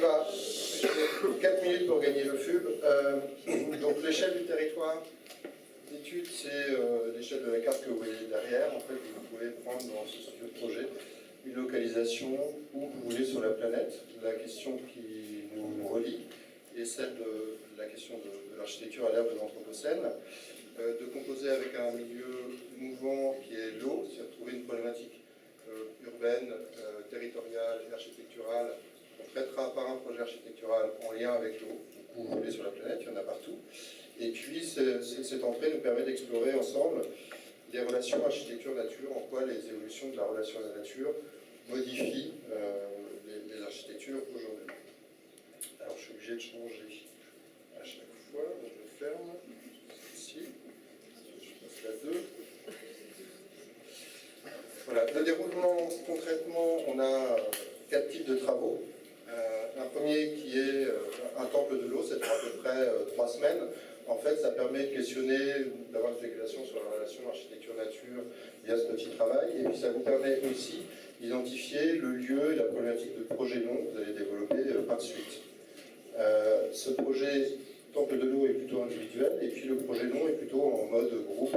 va 4 minutes pour gagner le FUB. Donc l'échelle du territoire d'étude, c'est l'échelle de la carte que vous voyez derrière. En fait, vous pouvez prendre dans ce studio de projet une localisation où vous voulez sur la planète. La question qui nous relie est celle de la question de l'architecture à l'ère de l'Anthropocène, de composer avec un milieu mouvant qui est l'eau, c'est-à-dire trouver une problématique urbaine, territoriale et architecturale. On traitera par un projet architectural en lien avec l'eau, où vous voulez sur la planète, il y en a partout. Et puis cette entrée nous permet d'explorer ensemble les relations architecture-nature, en quoi les évolutions de la relation à la nature modifient les architectures aujourd'hui. Alors je suis obligé de changer à chaque fois, donc je ferme ici, je passe la 2. Voilà, le déroulement concrètement, on a 4 types de travaux. Un premier qui est un temple de l'eau, ça dure à peu près 3 semaines. En fait, ça permet de questionner, d'avoir une spéculation sur la relation architecture-nature via ce petit travail. Et puis ça vous permet aussi d'identifier le lieu et la problématique de projet long que vous allez développer par suite. Ce projet temple de l'eau est plutôt individuel, et puis le projet long est plutôt en mode groupe,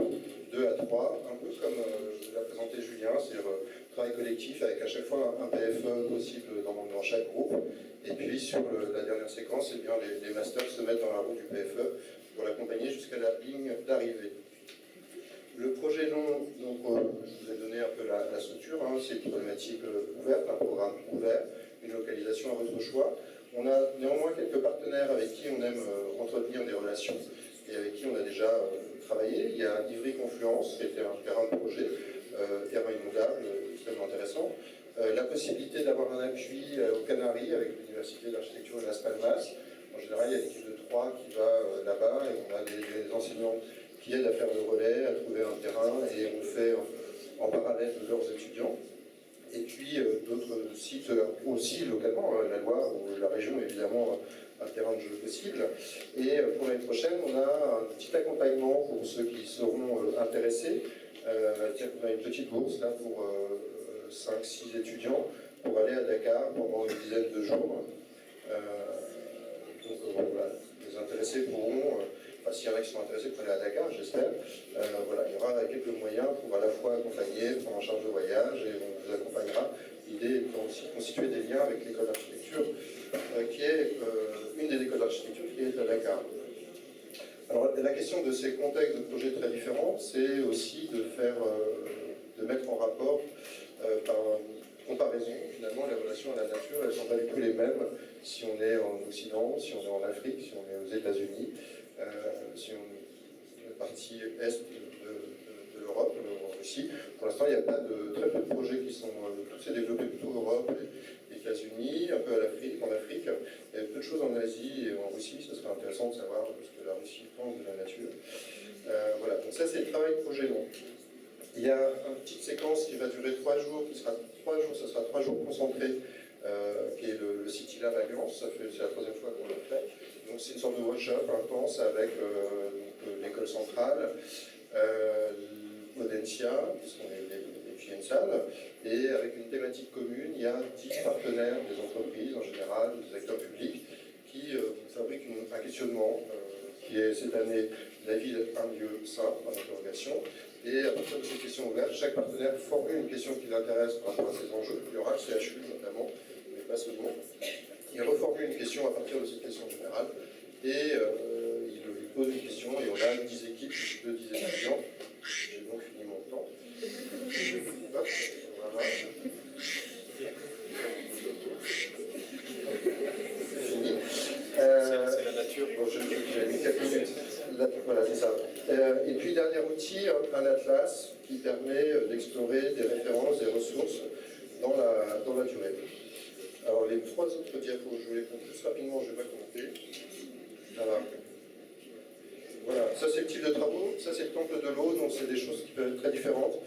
2 à 3, un peu comme l'a présenté Julien, c'est-à-dire travail collectif avec à chaque fois un PFE possible dans chaque groupe. Et puis sur la dernière séquence, eh bien, les masters se mettent dans la roue du PFE pour l'accompagner jusqu'à la ligne d'arrivée. Le projet long, donc, je vous ai donné un peu la structure, hein, c'est une problématique ouverte, un programme ouvert, une localisation à votre choix. On a néanmoins quelques partenaires avec qui on aime entretenir des relations et avec qui on a déjà travaillé. Il y a Ivry Confluence, qui était un terrain de projet, terrain inondable, extrêmement intéressant. La possibilité d'avoir un appui aux Canaries avec l'Université d'architecture de Las Palmas. En général, il y a l'équipe de 3 qui va là-bas et on a des enseignants qui aident à faire le relais, à trouver un terrain, et on fait en parallèle de leurs étudiants. Et puis d'autres sites aussi localement, la Loire ou la région, évidemment, un terrain de jeu possible. Et pour l'année prochaine, on a un petit accompagnement pour ceux qui seront intéressés. On a une petite bourse là, pour 5-6 étudiants pour aller à Dakar pendant une dizaine de jours. Donc voilà, les intéressés pourront, s'il y en a qui sont intéressés pour aller à Dakar, j'espère, voilà, il y aura quelques moyens pour à la fois accompagner, prendre en charge le voyage, et on vous accompagnera. L'idée étant aussi de constituer des liens avec l'école d'architecture, qui est une des écoles d'architecture qui est à Dakar. Alors la question de ces contextes de projets très différents, c'est aussi de mettre en rapport par comparaison, finalement, les relations à la nature, elles ne sont pas du tout les mêmes si on est en Occident, si on est en Afrique, si on est aux États-Unis, si on est partie est de l'Europe, en Russie. Pour l'instant, il n'y a pas très peu de projets qui sont tous s'est développé plutôt en Europe, les États-Unis, un peu en Afrique. Il y a peu de choses en Asie et en Russie. Ce serait intéressant de savoir ce que la Russie pense de la nature. Voilà, donc ça, c'est le travail projet long. Il y a une petite séquence qui va durer 3 jours, qui sera 3 jours, ça sera 3 jours concentrés, qui est le City Lab Alliance, c'est la 3e fois qu'on le fait. Donc c'est une sorte de workshop intense avec l'école centrale, Audencia, qui sont les filles et avec une thématique commune. Il y a 10 partenaires, des entreprises en général, des acteurs publics, qui fabriquent un questionnement qui est cette année la ville, un lieu sain, par interrogation. Et à partir de ces questions ouvertes, chaque partenaire formule une question qui l'intéresse par rapport à ces enjeux. Il y aura le CHU notamment, mais pas seulement. Il reformule une question à partir de cette question générale. Et il pose une question, et on a 10 équipes de 10 étudiants. J'ai donc fini mon temps. Hop, voilà. C'est fini. C'est la nature. Bon, j'ai mis 4 minutes. Voilà, c'est ça. Et puis, dernier outil, un atlas qui permet d'explorer des références, des ressources dans la durée. Alors, les 3 autres diapos, je vous les compte plus rapidement, je ne vais pas compter. Voilà, ça c'est le type de travaux, ça c'est le temple de l'eau, donc c'est des choses qui peuvent être très différentes.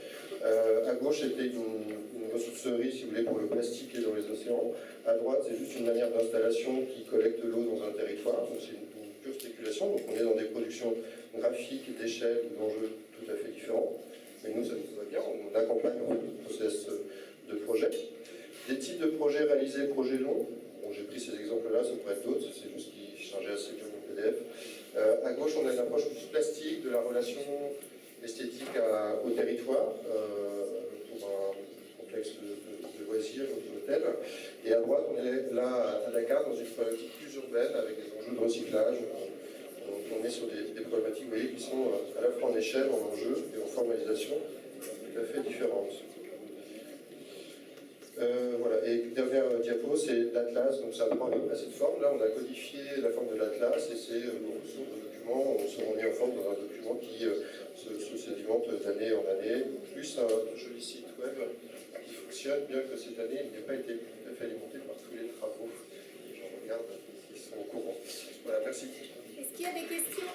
À gauche, c'était une ressourcerie, si vous voulez, pour le plastique qui est dans les océans. À droite, c'est juste une manière d'installation qui collecte l'eau dans un territoire, donc c'est une pure spéculation. Donc on est dans des productions graphiques, d'échelle ou d'enjeux tout à fait différents. Mais nous, ça nous va bien, on accompagne en fait, le process de projet. Des types de projets réalisés, projets longs. Bon, j'ai pris ces exemples-là, ça pourrait être d'autres, c'est juste qu'ils chargeaient assez bien mon PDF. À gauche, on a une approche plus plastique de la relation esthétique au territoire, pour un complexe de loisirs ou d'hôtel. Et à droite, on est là à Dakar, dans une problématique plus urbaine, avec des enjeux de recyclage. On est sur des problématiques, vous voyez, qui sont à la fois en échelle, en enjeu et en formalisation tout à fait différentes. Voilà, et dernière diapo, c'est l'Atlas, donc ça prend à cette forme. Là, on a codifié la forme de l'Atlas, et c'est une ressource de documents, on se remet en forme dans un document qui se sédimente d'année en année, plus un joli site web qui fonctionne, bien que cette année, il n'ait pas été tout à fait alimenté par tous les travaux. J'en regarde, qui sont au courant. Voilà, merci. Est-ce qu'il y a des questions ?